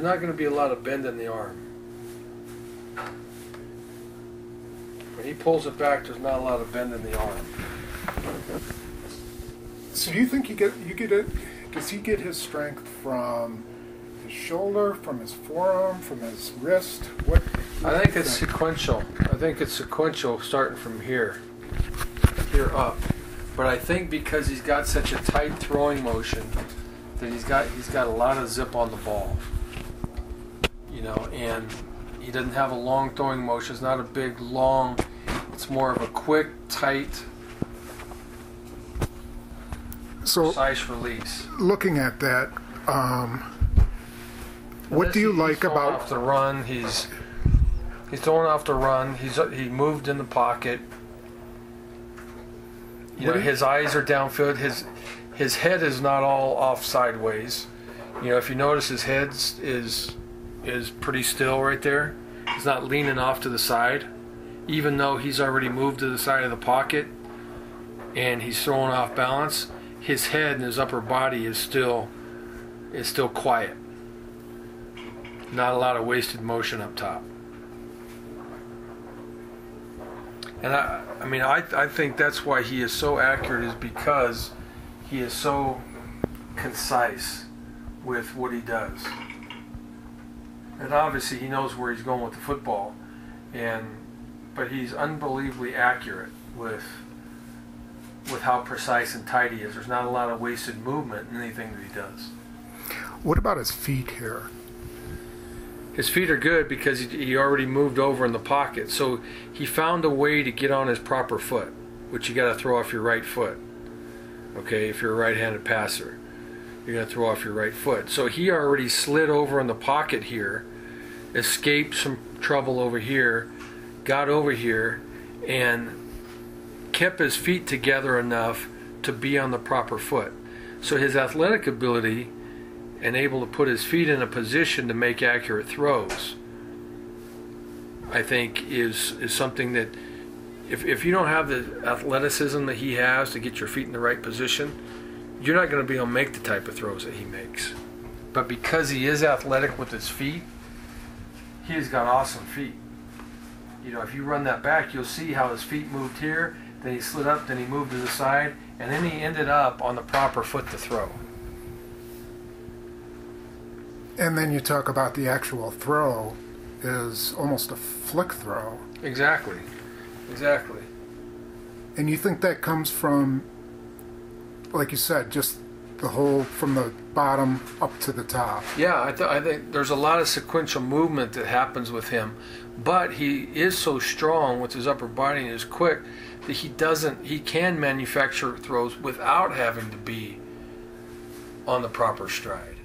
not going to be a lot of bend in the arm. When he pulls it back, there's not a lot of bend in the arm. So do you think you get it? Does he get his strength from his shoulder, from his forearm, from his wrist? What I think it's sequential. I think it's sequential, starting from here up. But I think because he's got such a tight throwing motion, that he's got a lot of zip on the ball. You know, and he doesn't have a long throwing motion. It's not a big, long. It's more of a quick, tight, precise release. Looking at that, what do you like about off the run? He's throwing off the run. He moved in the pocket. You know, his eyes are downfield. His head is not all off sideways. You know, if you notice, his head is pretty still right there. He's not leaning off to the side, even though he's already moved to the side of the pocket and he's throwing off balance. His head and his upper body is still quiet. Not a lot of wasted motion up top. And I think that's why he is so accurate, is because he is so concise with what he does. And obviously he knows where he's going with the football, but he's unbelievably accurate with how precise and tight he is. There's not a lot of wasted movement in anything that he does. What about his feet here? His feet are good because he already moved over in the pocket. So he found a way to get on his proper foot, which you got to throw off your right foot. Okay, if you're a right-handed passer, you're going to throw off your right foot. So he already slid over in the pocket here, escaped some trouble over here, got over here, and kept his feet together enough to be on the proper foot. So his athletic ability and able to put his feet in a position to make accurate throws, I think is something that if you don't have the athleticism that he has to get your feet in the right position, you're not going to be able to make the type of throws that he makes. But because he is athletic with his feet, he has got awesome feet. You know, if you run that back, you'll see how his feet moved here, then he slid up, then he moved to the side, and then he ended up on the proper foot to throw. And then you talk about the actual throw is almost a flick throw. Exactly. And you think that comes from, like you said, just the whole from the bottom up to the top? Yeah, I think there's a lot of sequential movement that happens with him, but he is so strong with his upper body and is quick that he can manufacture throws without having to be on the proper stride.